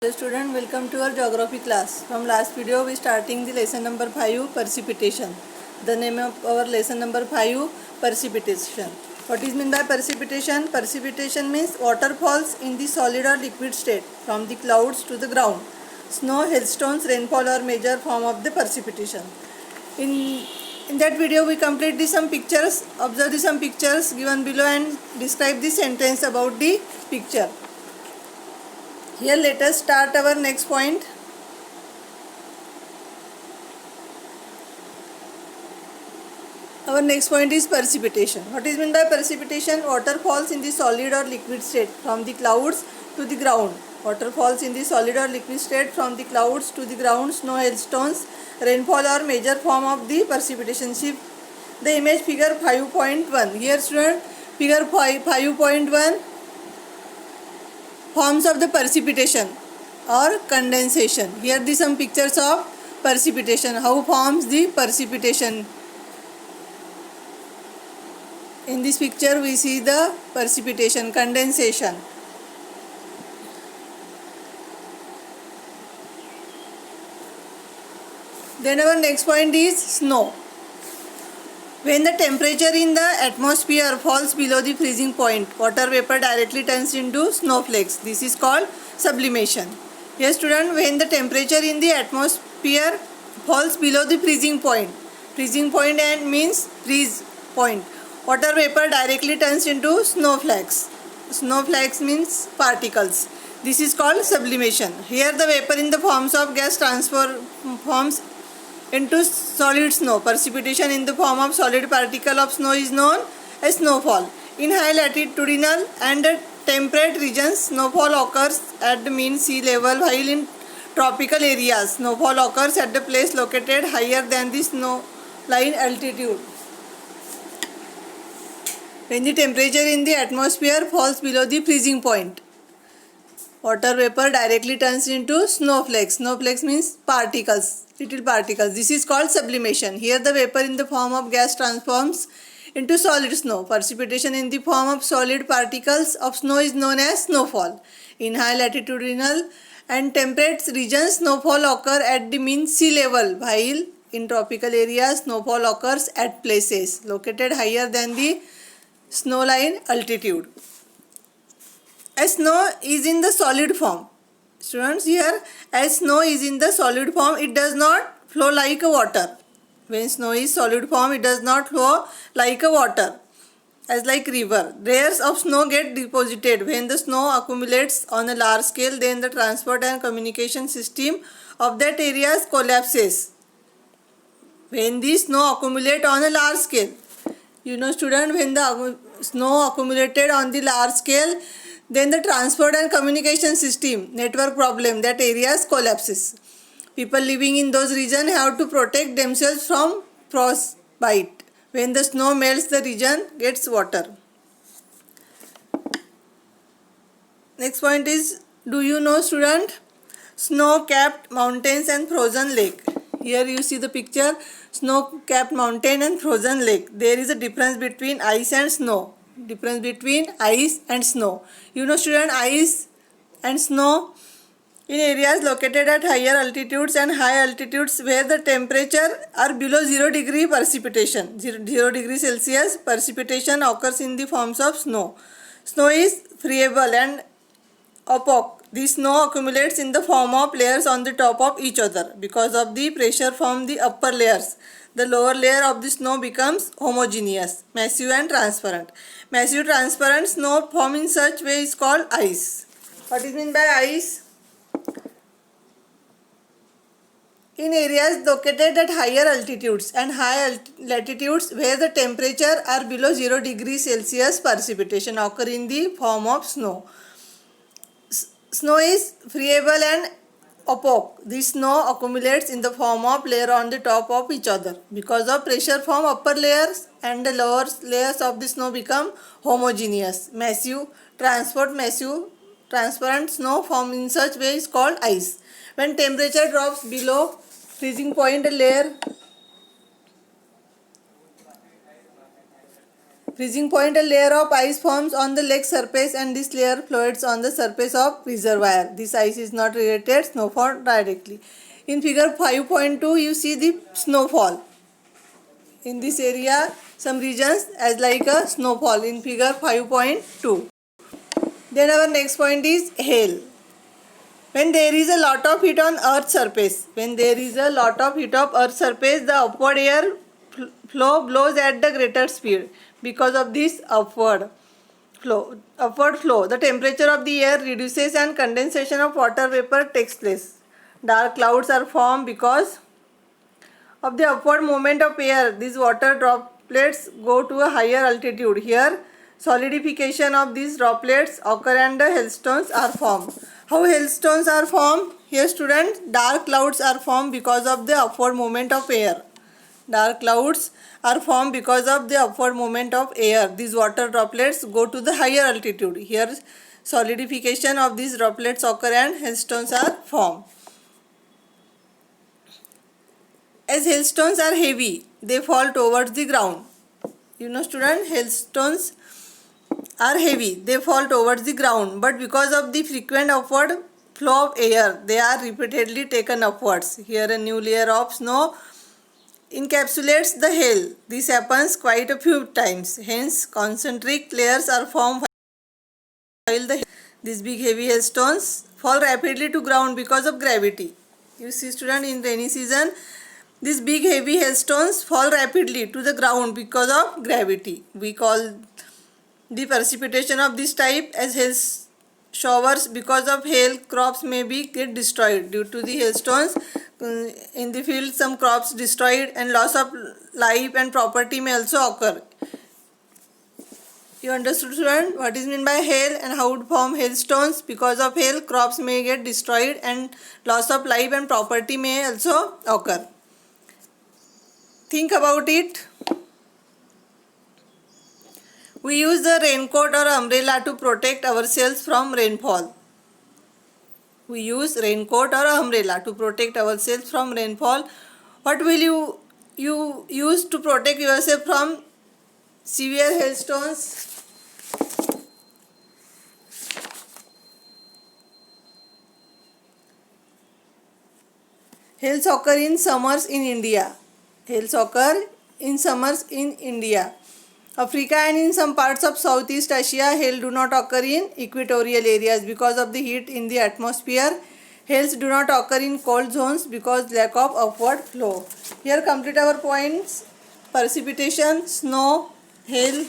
Hello student, welcome to our geography class. From last video we starting the lesson number 5 precipitation. The name of our lesson number 5 precipitation. What is mean by precipitation? Precipitation means water falls in the solid or liquid state from the clouds to the ground. Snow, hailstones, rainfall are major form of the precipitation. In that video we complete some pictures. Observe some pictures given below and describe the sentence about the picture. Here let us start our next point. Our next point is precipitation. What is meant by precipitation? Water falls in the solid or liquid state from the clouds to the ground. Water falls in the solid or liquid state from the clouds to the ground. Snow, hailstones, rainfall are major form of the precipitation. See the image figure 5.1. Here student, figure 5.1. Forms of the precipitation or condensation. Here are some pictures of precipitation. How forms the precipitation? In this picture we see the precipitation, condensation. Then our next point is snow. When the temperature in the atmosphere falls below the freezing point, water vapor directly turns into snowflakes. This is called sublimation. Yes student, when the temperature in the atmosphere falls below the freezing point and means freeze point, water vapor directly turns into snowflakes. Snowflakes means particles. This is called sublimation. Here the vapor in the forms of gas transforms into solid snow. Precipitation in the form of solid particle of snow is known as snowfall. In high latitudinal and temperate regions, snowfall occurs at the mean sea level, while in tropical areas, snowfall occurs at the place located higher than the snow line altitude. When the temperature in the atmosphere falls below the freezing point, water vapor directly turns into snowflakes. Snowflakes means particles, little particles. This is called sublimation. Here the vapor in the form of gas transforms into solid snow. Precipitation in the form of solid particles of snow is known as snowfall. In high latitudinal and temperate regions, snowfall occurs at the mean sea level, while in tropical areas, snowfall occurs at places located higher than the snow line altitude. As snow is in the solid form. Students, here as snow is in the solid form, it does not flow like a water. When snow is solid form, it does not flow like a water, as like river. Layers of snow get deposited. When the snow accumulates on a large scale, then the transport and communication system of that area collapses. When the snow accumulates on a large scale, you know student, when the snow accumulated on the large scale, then the transport and communication system network problem, that areas collapses. People living in those regions have to protect themselves from frostbite. When the snow melts, the region gets water. Next point is, do you know student, snow-capped mountains and frozen lake? Here you see the picture, snow-capped mountain and frozen lake. There is a difference between ice and snow. Difference between ice and snow. You know student, ice and snow in areas located at higher altitudes and high altitudes where the temperature are below 0 degree precipitation, 0 degree Celsius, precipitation occurs in the forms of snow. Snow is friable and opaque. The snow accumulates in the form of layers on the top of each other. Because of the pressure from the upper layers, the lower layer of the snow becomes homogeneous, massive and transparent. Massive transparent snow formed in such way is called ice. What is meant by ice? In areas located at higher altitudes and high latitudes where the temperature are below 0 degree Celsius, precipitation occur in the form of snow. Snow is friable and opaque. This snow accumulates in the form of layer on the top of each other. Because of pressure from upper layers and the lower layers of the snow become homogeneous. Massive, transparent snow formed in such way is called ice. When temperature drops below freezing point, a layer Freezing point, a layer of ice forms on the lake surface and this layer floats on the surface of reservoir. This ice is not related snowfall directly. In figure 5.2 you see the snowfall. In this area some regions as like a snowfall in figure 5.2. Then our next point is hail. When there is a lot of heat on earth's surface, the upward air flow blows at the greater speed. Because of this upward flow, the temperature of the air reduces and condensation of water vapor takes place. Dark clouds are formed because of the upward movement of air. These water droplets go to a higher altitude. Here, solidification of these droplets occur and the hailstones are formed. How hailstones are formed? Here students, dark clouds are formed because of the upward movement of air. Dark clouds are formed because of the upward movement of air. These water droplets go to the higher altitude. Here, solidification of these droplets occur and hailstones are formed. As hailstones are heavy, they fall towards the ground. You know student, hailstones are heavy, they fall towards the ground, but because of the frequent upward flow of air, they are repeatedly taken upwards. Here a new layer of snow encapsulates the hail. This happens quite a few times. Hence, concentric layers are formed while these big heavy hailstones fall rapidly to ground because of gravity. You see student, in rainy season, these big heavy hailstones fall rapidly to the ground because of gravity. We call the precipitation of this type as hail showers. Because of hail, crops may be get destroyed. Due to the hailstones, in the field some crops destroyed and loss of life and property may also occur. You understood student what is meant by hail and how would form hailstones? Because of hail, crops may get destroyed and loss of life and property may also occur. Think about it. We use the raincoat or umbrella to protect ourselves from rainfall. We use raincoat or umbrella to protect ourselves from rainfall. What will you use to protect yourself from severe hailstones? Hails occur in summers in India. Hails occur in summers in India. Africa and in some parts of Southeast Asia, hail do not occur in equatorial areas because of the heat in the atmosphere. Hails do not occur in cold zones because lack of upward flow. Here complete our points: precipitation, snow, hail,